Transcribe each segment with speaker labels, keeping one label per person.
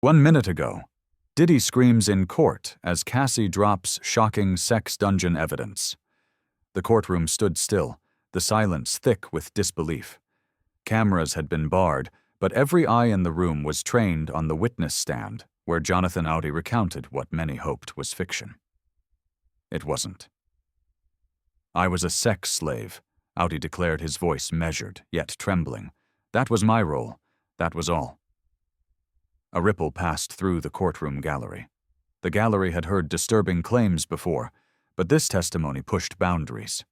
Speaker 1: 1 minute ago, Diddy screams in court as Cassie drops shocking sex dungeon evidence. The courtroom stood still, the silence thick with disbelief. Cameras had been barred, but every eye in the room was trained on the witness stand, where Jonathan Audi recounted what many hoped was fiction. It wasn't. "I was a sex slave," Audi declared, his voice measured, yet trembling. "That was my role. That was all." A ripple passed through the courtroom gallery. The gallery had heard disturbing claims before, but this testimony pushed boundaries.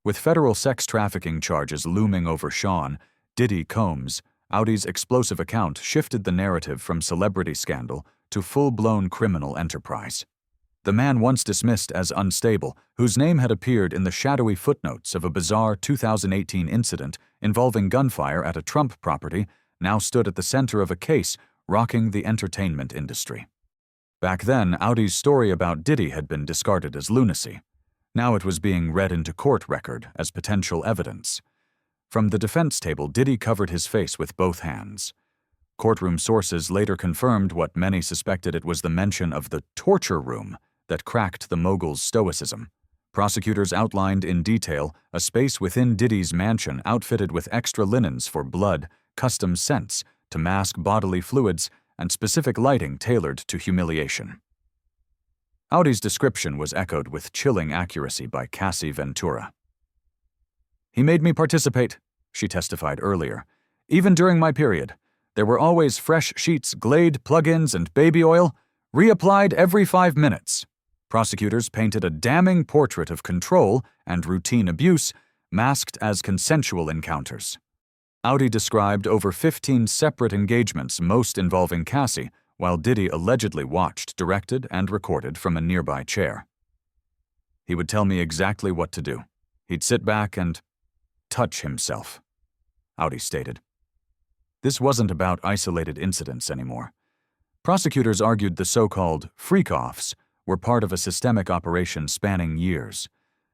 Speaker 1: With federal sex trafficking charges looming over Sean Diddy Combs, Audi's explosive account shifted the narrative from celebrity scandal to full-blown criminal enterprise. The man once dismissed as unstable, whose name had appeared in the shadowy footnotes of a bizarre 2018 incident involving gunfire at a Trump property, now stood at the center of a case rocking the entertainment industry. Back then, Audi's story about Diddy had been discarded as lunacy. Now it was being read into court record as potential evidence. From the defense table, Diddy covered his face with both hands. Courtroom sources later confirmed what many suspected: it was the mention of the torture room that cracked the mogul's stoicism. Prosecutors outlined in detail a space within Diddy's mansion outfitted with extra linens for blood, custom scents to mask bodily fluids, and specific lighting tailored to humiliation. Audi's description was echoed with chilling accuracy by Cassie Ventura. "He made me participate," she testified earlier. "Even during my period, there were always fresh sheets, Glade, plug-ins, and baby oil, reapplied every 5 minutes. Prosecutors painted a damning portrait of control and routine abuse, masked as consensual encounters." Audi described over 15 separate engagements, most involving Cassie, while Diddy allegedly watched, directed, and recorded from a nearby chair. "He would tell me exactly what to do. He'd sit back and touch himself," Audi stated. This wasn't about isolated incidents anymore. Prosecutors argued the so-called freak-offs were part of a systemic operation spanning years.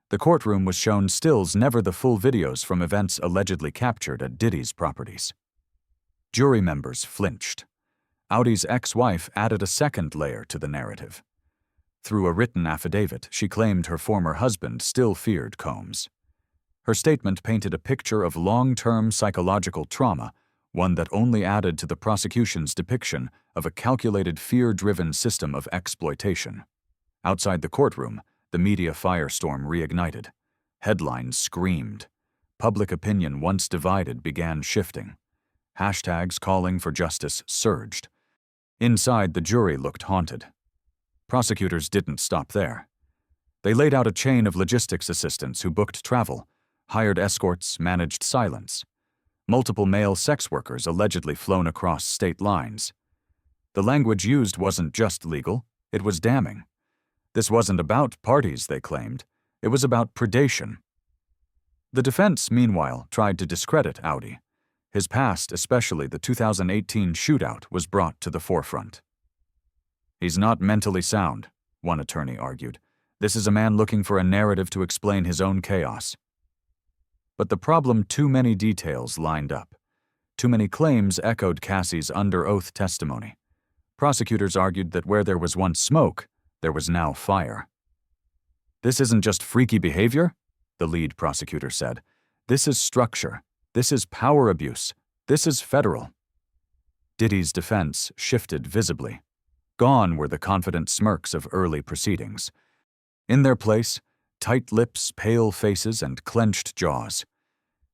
Speaker 1: The courtroom was shown stills, never the full videos from events allegedly captured at Diddy's properties. Jury members flinched. Audi's ex-wife added a second layer to the narrative. Through a written affidavit, she claimed her former husband still feared Combs. Her statement painted a picture of long-term psychological trauma, one that only added to the prosecution's depiction of a calculated, fear-driven system of exploitation. Outside the courtroom, the media firestorm reignited. Headlines screamed. Public opinion, once divided, began shifting. Hashtags calling for justice surged. Inside, the jury looked haunted. Prosecutors didn't stop there. They laid out a chain of logistics assistants who booked travel, hired escorts, managed silence. Multiple male sex workers allegedly flown across state lines. The language used wasn't just legal, it was damning. This wasn't about parties, they claimed. It was about predation. The defense, meanwhile, tried to discredit Audi. His past, especially the 2018 shootout, was brought to the forefront. "He's not mentally sound," one attorney argued. "This is a man looking for a narrative to explain his own chaos." But the problem: too many details lined up. Too many claims echoed Cassie's under-oath testimony. Prosecutors argued that where there was once smoke, there was now fire. "This isn't just freaky behavior," the lead prosecutor said. "This is structure. This is power abuse. This is federal." Diddy's defense shifted visibly. Gone were the confident smirks of early proceedings. In their place, tight lips, pale faces, and clenched jaws.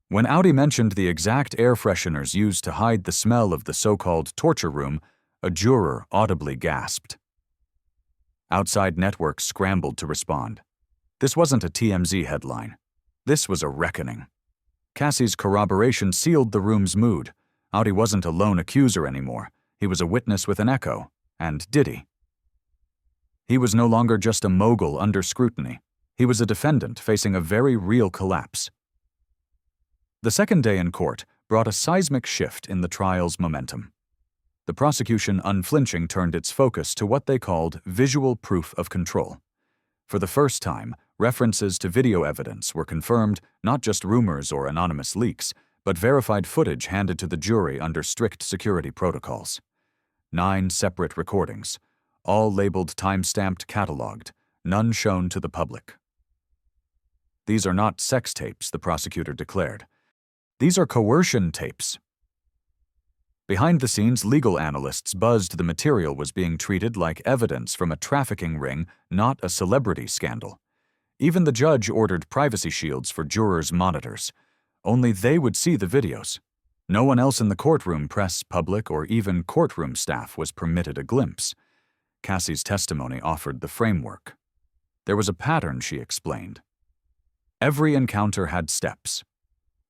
Speaker 1: When Audi mentioned the exact air fresheners used to hide the smell of the so-called torture room, a juror audibly gasped. Outside networks scrambled to respond. This wasn't a TMZ headline. This was a reckoning. Cassie's corroboration sealed the room's mood. Audi wasn't a lone accuser anymore. He was a witness with an echo. And Diddy. He was no longer just a mogul under scrutiny. He was a defendant facing a very real collapse. The second day in court brought a seismic shift in the trial's momentum. The prosecution, unflinching, turned its focus to what they called visual proof of control. For the first time, references to video evidence were confirmed, not just rumors or anonymous leaks, but verified footage handed to the jury under strict security protocols. 9 separate recordings, all labeled time-stamped cataloged, none shown to the public. These are not sex tapes, the prosecutor declared. These are coercion tapes. Behind the scenes, legal analysts buzzed the material was being treated like evidence from a trafficking ring, not a celebrity scandal. Even the judge ordered privacy shields for jurors' monitors. Only they would see the videos. No one else in the courtroom, press, public, or even courtroom staff was permitted a glimpse. Cassie's testimony offered the framework. There was a pattern, she explained. Every encounter had steps.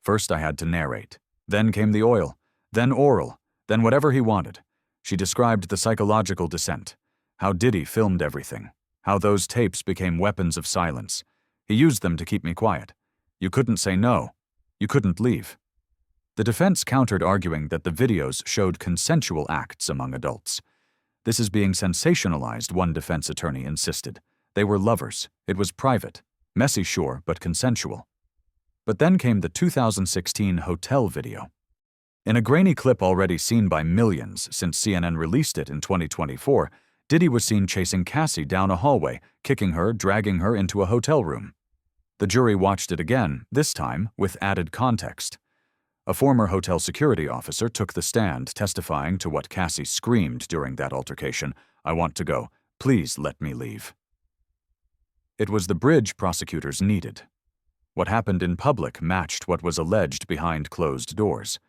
Speaker 1: First I had to narrate. Then came the oil. Then oral. Then whatever he wanted. She described the psychological descent. How Diddy filmed everything. How those tapes became weapons of silence. He used them to keep me quiet. You couldn't say no. You couldn't leave. The defense countered, arguing that the videos showed consensual acts among adults. This is being sensationalized, one defense attorney insisted. They were lovers. It was private. Messy, sure, but consensual. But then came the 2016 hotel video. In a grainy clip already seen by millions since CNN released it in 2024, Diddy was seen chasing Cassie down a hallway, kicking her, dragging her into a hotel room. The jury watched it again, this time with added context. A former hotel security officer took the stand, testifying to what Cassie screamed during that altercation. "I want to go. Please let me leave." It was the bridge prosecutors needed. What happened in public matched what was alleged behind closed doors.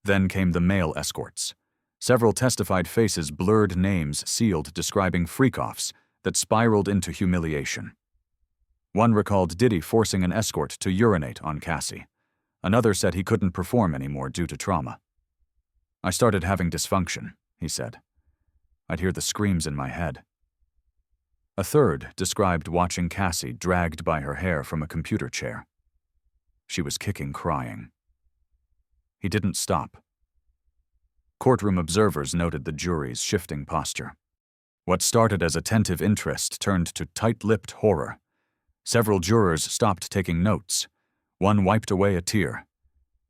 Speaker 1: Then came the male escorts. Several testified faces, blurred names sealed, describing freak-offs that spiraled into humiliation. One recalled Diddy forcing an escort to urinate on Cassie. Another said he couldn't perform anymore due to trauma. "I started having dysfunction," he said. "I'd hear the screams in my head." A third described watching Cassie dragged by her hair from a computer chair. She was kicking, crying. He didn't stop. Courtroom observers noted the jury's shifting posture. What started as attentive interest turned to tight-lipped horror. Several jurors stopped taking notes. One wiped away a tear.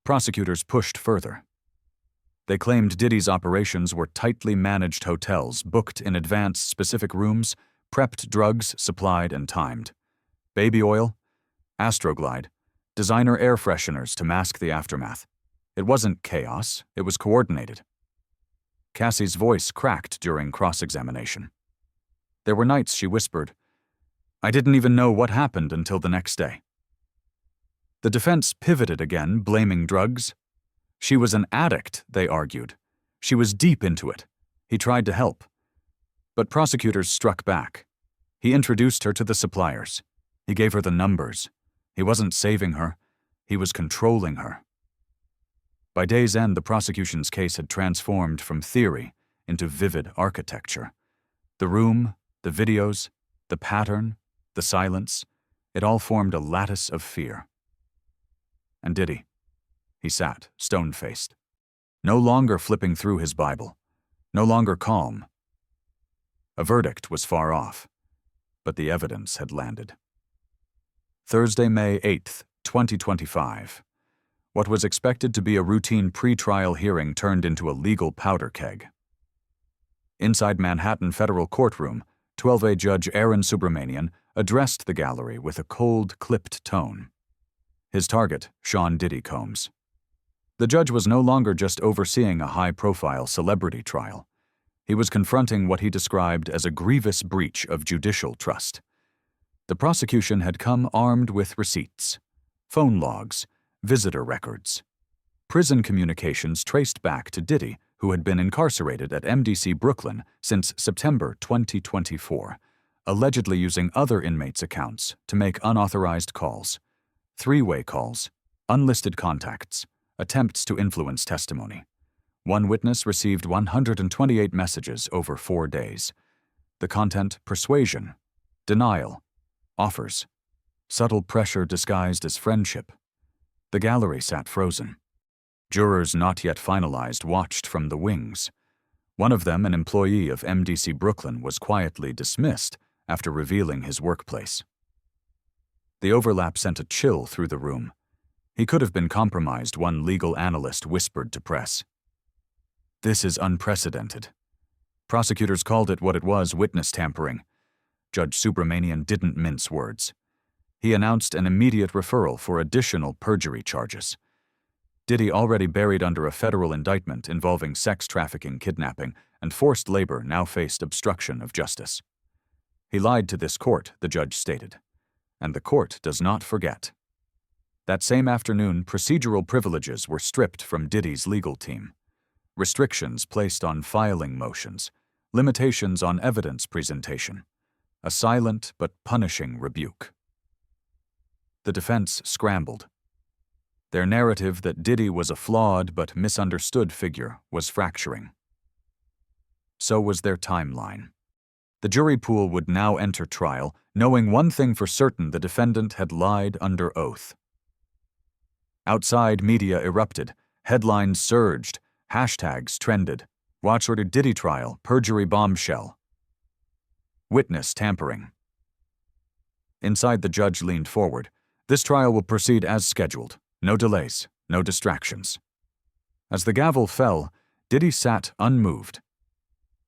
Speaker 1: Prosecutors pushed further. They claimed Diddy's operations were tightly managed hotels, booked in advance specific rooms, prepped drugs, supplied and timed. Baby oil, Astroglide, designer air fresheners to mask the aftermath. It wasn't chaos, it was coordinated. Cassie's voice cracked during cross-examination. There were nights she whispered, "I didn't even know what happened until the next day." The defense pivoted again, blaming drugs. She was an addict, they argued. She was deep into it. He tried to help. But prosecutors struck back. He introduced her to the suppliers. He gave her the numbers. He wasn't saving her. He was controlling her. By day's end, the prosecution's case had transformed from theory into vivid architecture. The room, the videos, the pattern, the silence, it all formed a lattice of fear. And Diddy, he sat, stone-faced, no longer flipping through his Bible, no longer calm. A verdict was far off, but the evidence had landed. Thursday, May 8th, 2025. What was expected to be a routine pre-trial hearing turned into a legal powder keg. Inside Manhattan Federal Courtroom, 12A Judge Aaron Subramanian addressed the gallery with a cold, clipped tone. His target, Sean Diddy Combs. The judge was no longer just overseeing a high-profile celebrity trial. He was confronting what he described as a grievous breach of judicial trust. The prosecution had come armed with receipts, phone logs, visitor records, prison communications traced back to Diddy, who had been incarcerated at MDC Brooklyn since September 2024, allegedly using other inmates' accounts to make unauthorized calls, three-way calls, unlisted contacts, attempts to influence testimony. One witness received 128 messages over 4 days. The content: persuasion, denial, offers, subtle pressure disguised as friendship. The gallery sat frozen. Jurors not yet finalized watched from the wings. One of them, an employee of MDC Brooklyn, was quietly dismissed after revealing his workplace. The overlap sent a chill through the room. He could have been compromised, one legal analyst whispered to press. "This is unprecedented. Prosecutors called it what it was, witness tampering. Judge Subramanian didn't mince words. He announced an immediate referral for additional perjury charges. Diddy, already buried under a federal indictment involving sex trafficking, kidnapping, and forced labor, now faced obstruction of justice. He lied to this court, the judge stated. And the court does not forget. That same afternoon, procedural privileges were stripped from Diddy's legal team. Restrictions placed on filing motions, limitations on evidence presentation, a silent but punishing rebuke. The defense scrambled. Their narrative that Diddy was a flawed but misunderstood figure was fracturing. So was their timeline. The jury pool would now enter trial, knowing one thing for certain: the defendant had lied under oath. Outside, media erupted, headlines surged, hashtags trended. Watch order Diddy trial, perjury bombshell. Witness tampering. Inside, the judge leaned forward. This trial will proceed as scheduled. No delays, no distractions. As the gavel fell, Diddy sat unmoved.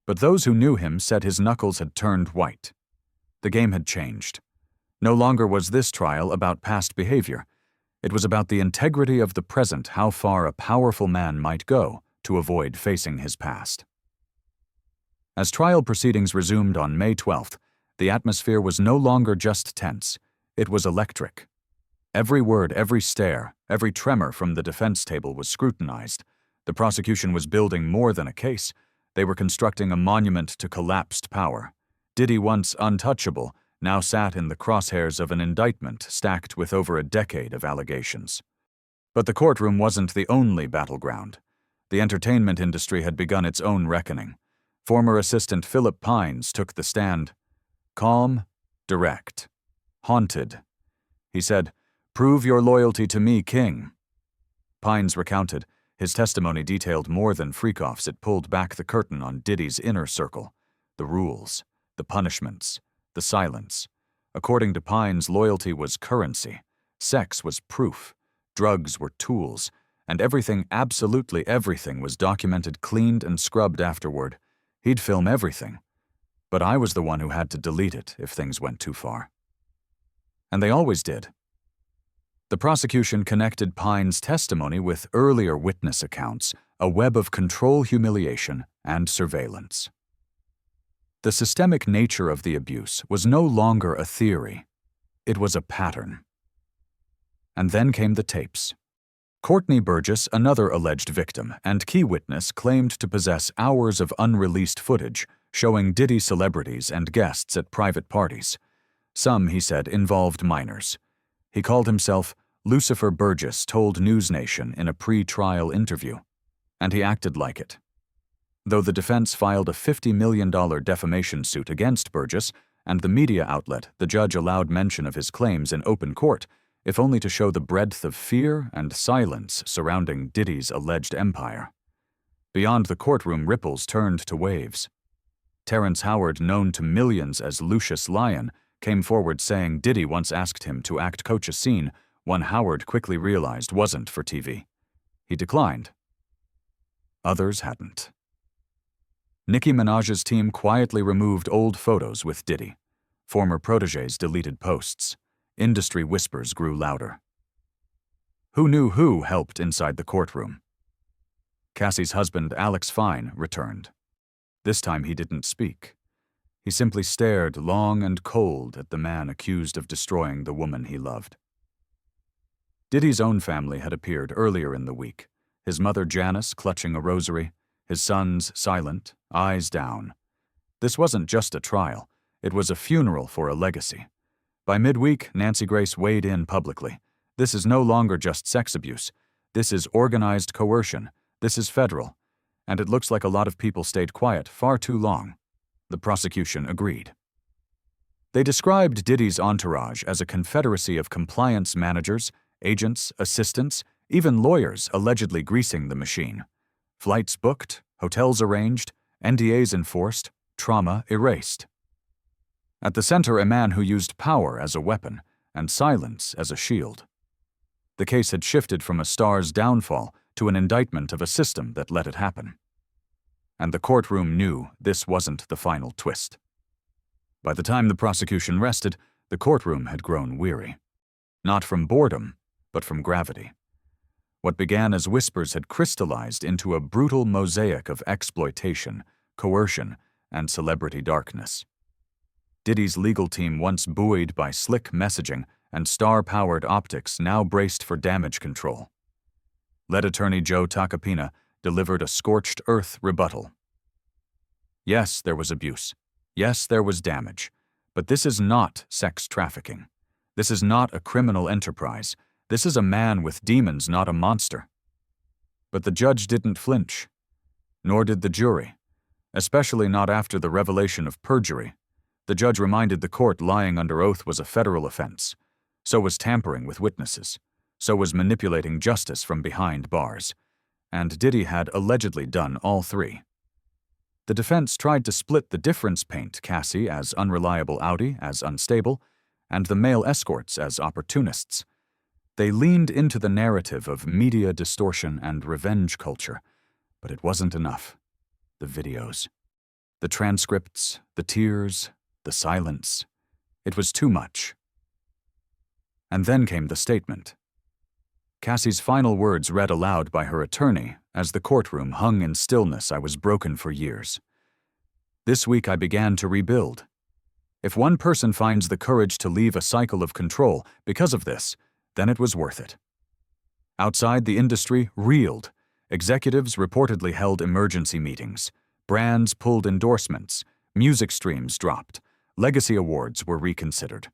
Speaker 1: But those who knew him said his knuckles had turned white. The game had changed. No longer was this trial about past behavior. It was about the integrity of the present, how far a powerful man might go to avoid facing his past. As trial proceedings resumed on May 12th, the atmosphere was no longer just tense. It was electric. Every word, every stare, every tremor from the defense table was scrutinized. The prosecution was building more than a case. They were constructing a monument to collapsed power. Diddy, once untouchable, now sat in the crosshairs of an indictment stacked with over a decade of allegations. But the courtroom wasn't the only battleground. The entertainment industry had begun its own reckoning. Former assistant Philip Pines took the stand. Calm, direct, haunted. He said, "Prove your loyalty to me, King." Pines recounted. His testimony detailed more than freak-offs. It pulled back the curtain on Diddy's inner circle. The rules, the punishments, the silence. According to Pines, loyalty was currency. Sex was proof. Drugs were tools. And everything, absolutely everything, was documented, cleaned, and scrubbed afterward. He'd film everything. But I was the one who had to delete it if things went too far. And they always did. The prosecution connected Pines' testimony with earlier witness accounts, a web of control, humiliation, and surveillance. The systemic nature of the abuse was no longer a theory. It was a pattern. And then came the tapes. Courtney Burgess, another alleged victim and key witness, claimed to possess hours of unreleased footage showing Diddy celebrities and guests at private parties. Some, he said, involved minors. He called himself Lucifer Burgess, told News Nation in a pre-trial interview. And he acted like it. Though the defense filed a $50 million defamation suit against Burgess and the media outlet, the judge allowed mention of his claims in open court, if only to show the breadth of fear and silence surrounding Diddy's alleged empire. Beyond the courtroom, ripples turned to waves. Terrence Howard, known to millions as Lucius Lyon, came forward saying Diddy once asked him to coach a scene, one Howard quickly realized wasn't for TV. He declined. Others hadn't. Nicki Minaj's team quietly removed old photos with Diddy. Former protégés deleted posts. Industry whispers grew louder. Who knew who helped inside the courtroom? Cassie's husband, Alex Fine, returned. This time he didn't speak. He simply stared long and cold at the man accused of destroying the woman he loved. Diddy's own family had appeared earlier in the week, his mother Janice clutching a rosary, his sons silent, eyes down. This wasn't just a trial, it was a funeral for a legacy. By midweek, Nancy Grace weighed in publicly. This is no longer just sex abuse. This is organized coercion. This is federal. And it looks like a lot of people stayed quiet far too long. The prosecution agreed. They described Diddy's entourage as a confederacy of compliance managers, agents, assistants, even lawyers allegedly greasing the machine. Flights booked, hotels arranged, NDAs enforced, trauma erased. At the center, a man who used power as a weapon and silence as a shield. The case had shifted from a star's downfall to an indictment of a system that let it happen. And the courtroom knew this wasn't the final twist. By the time the prosecution rested, the courtroom had grown weary. Not from boredom, but from gravity. What began as whispers had crystallized into a brutal mosaic of exploitation, coercion, and celebrity darkness. Diddy's legal team, once buoyed by slick messaging and star-powered optics, now braced for damage control. Lead attorney Joe Tacopina delivered a scorched earth rebuttal. Yes, there was abuse. Yes, there was damage. But this is not sex trafficking. This is not a criminal enterprise. This is a man with demons, not a monster. But the judge didn't flinch. Nor did the jury. Especially not after the revelation of perjury. The judge reminded the court lying under oath was a federal offense. So was tampering with witnesses. So was manipulating justice from behind bars. And Diddy had allegedly done all three. The defense tried to split the difference, paint Cassie as unreliable Audi, as unstable, and the male escorts as opportunists. They leaned into the narrative of media distortion and revenge culture, but it wasn't enough. The videos, the transcripts, the tears, the silence. It was too much. And then came the statement. Cassie's final words read aloud by her attorney as the courtroom hung in stillness. I was broken for years. This week I began to rebuild. If one person finds the courage to leave a cycle of control because of this, then it was worth it. Outside, the industry reeled. Executives reportedly held emergency meetings. Brands pulled endorsements. Music streams dropped. Legacy awards were reconsidered.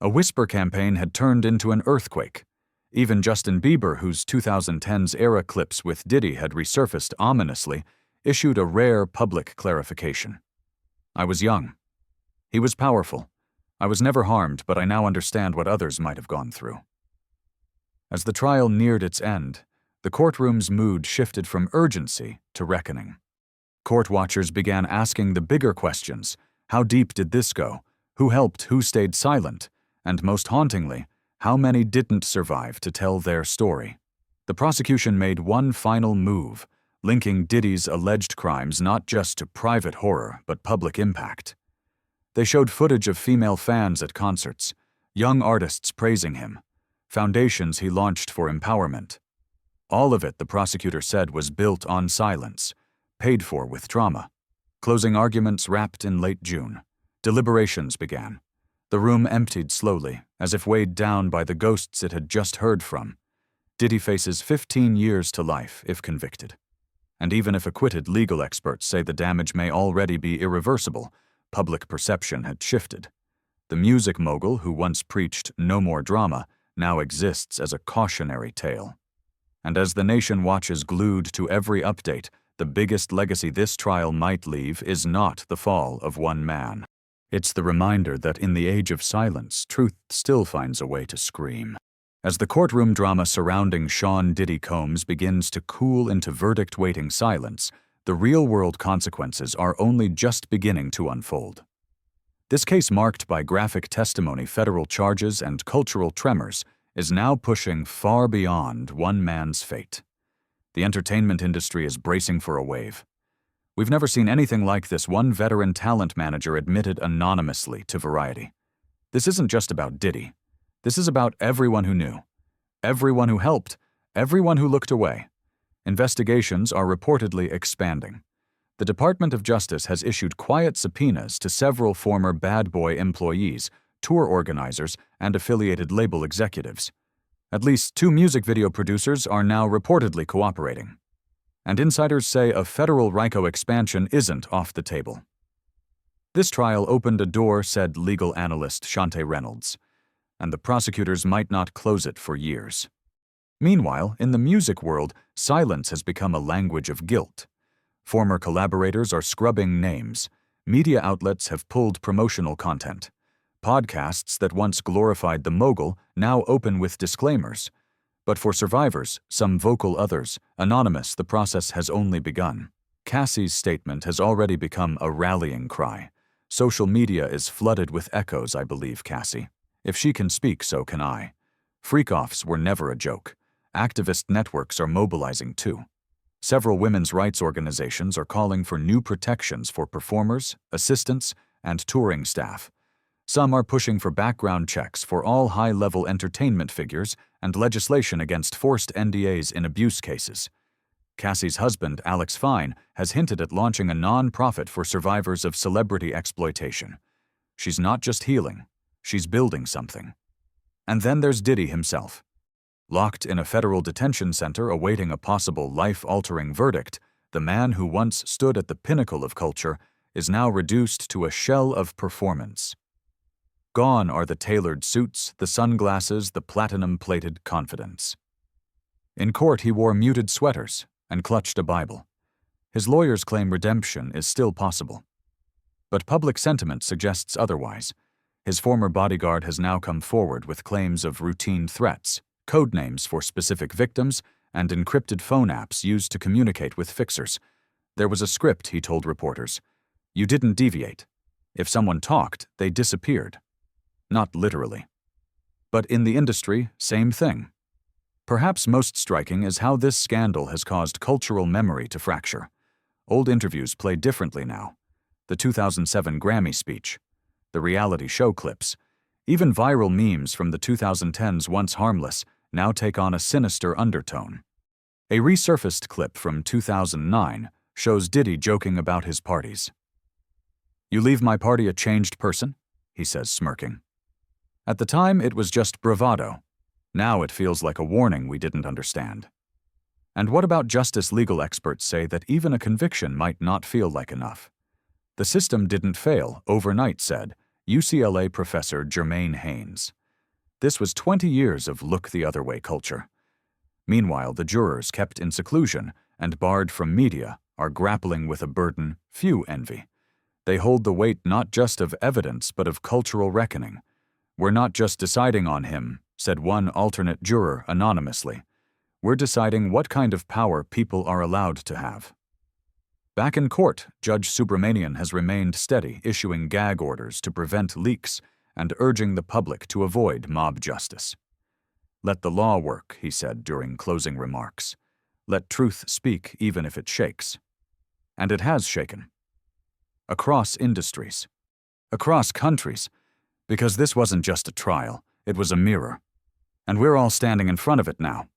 Speaker 1: A whisper campaign had turned into an earthquake. Even Justin Bieber, whose 2010s era clips with Diddy had resurfaced ominously, issued a rare public clarification. I was young. He was powerful. I was never harmed, but I now understand what others might have gone through. As the trial neared its end, the courtroom's mood shifted from urgency to reckoning. Court watchers began asking the bigger questions. How deep did this go? Who helped? Who stayed silent? And most hauntingly, how many didn't survive to tell their story? The prosecution made one final move, linking Diddy's alleged crimes not just to private horror but public impact. They showed footage of female fans at concerts, young artists praising him, foundations he launched for empowerment. All of it, the prosecutor said, was built on silence, paid for with trauma. Closing arguments wrapped in late June. Deliberations began. The room emptied slowly, as if weighed down by the ghosts it had just heard from. Diddy faces 15 years to life if convicted. And even if acquitted, legal experts say the damage may already be irreversible. Public perception had shifted. The music mogul, who once preached no more drama, now exists as a cautionary tale. And as the nation watches glued to every update, the biggest legacy this trial might leave is not the fall of one man. It's the reminder that in the age of silence, truth still finds a way to scream. As the courtroom drama surrounding Sean Diddy Combs begins to cool into verdict-waiting silence, the real-world consequences are only just beginning to unfold. This case, marked by graphic testimony, federal charges, and cultural tremors, is now pushing far beyond one man's fate. The entertainment industry is bracing for a wave. We've never seen anything like this, one veteran talent manager admitted anonymously to Variety. This isn't just about Diddy. This is about everyone who knew, everyone who helped, everyone who looked away. Investigations are reportedly expanding. The Department of Justice has issued quiet subpoenas to several former Bad Boy employees, tour organizers, and affiliated label executives. At least 2 music video producers are now reportedly cooperating. And insiders say a federal RICO expansion isn't off the table. This trial opened a door, said legal analyst Shante Reynolds, and the prosecutors might not close it for years. Meanwhile, in the music world, silence has become a language of guilt. Former collaborators are scrubbing names. Media outlets have pulled promotional content. Podcasts that once glorified the mogul now open with disclaimers. But for survivors, some vocal others, anonymous, the process has only begun. Cassie's statement has already become a rallying cry. Social media is flooded with echoes, I believe Cassie. If she can speak, so can I. Freak-offs were never a joke. Activist networks are mobilizing too. Several women's rights organizations are calling for new protections for performers, assistants, and touring staff. Some are pushing for background checks for all high-level entertainment figures and legislation against forced NDAs in abuse cases. Cassie's husband, Alex Fine, has hinted at launching a non-profit for survivors of celebrity exploitation. She's not just healing, she's building something. And then there's Diddy himself. Locked in a federal detention center awaiting a possible life-altering verdict, the man who once stood at the pinnacle of culture is now reduced to a shell of performance. Gone are the tailored suits, the sunglasses, the platinum-plated confidence. In court, he wore muted sweaters and clutched a Bible. His lawyers claim redemption is still possible. But public sentiment suggests otherwise. His former bodyguard has now come forward with claims of routine threats, code names for specific victims, and encrypted phone apps used to communicate with fixers. There was a script, he told reporters. You didn't deviate. If someone talked, they disappeared. Not literally. But in the industry, same thing. Perhaps most striking is how this scandal has caused cultural memory to fracture. Old interviews play differently now. The 2007 Grammy speech, the reality show clips, even viral memes from the 2010s once harmless now take on a sinister undertone. A resurfaced clip from 2009 shows Diddy joking about his parties. "You leave my party a changed person?" he says, smirking. At the time, it was just bravado. Now it feels like a warning we didn't understand. And what about justice? Legal experts say that even a conviction might not feel like enough. The system didn't fail, overnight, said UCLA professor Jermaine Haynes. This was 20 years of look-the-other-way culture. Meanwhile, the jurors kept in seclusion and barred from media are grappling with a burden few envy. They hold the weight not just of evidence but of cultural reckoning. "We're not just deciding on him," said one alternate juror anonymously. "We're deciding what kind of power people are allowed to have." Back in court, Judge Subramanian has remained steady, issuing gag orders to prevent leaks and urging the public to avoid mob justice. "Let the law work," he said during closing remarks. "Let truth speak even if it shakes." And it has shaken. Across industries. Across countries. Because this wasn't just a trial, it was a mirror. And we're all standing in front of it now,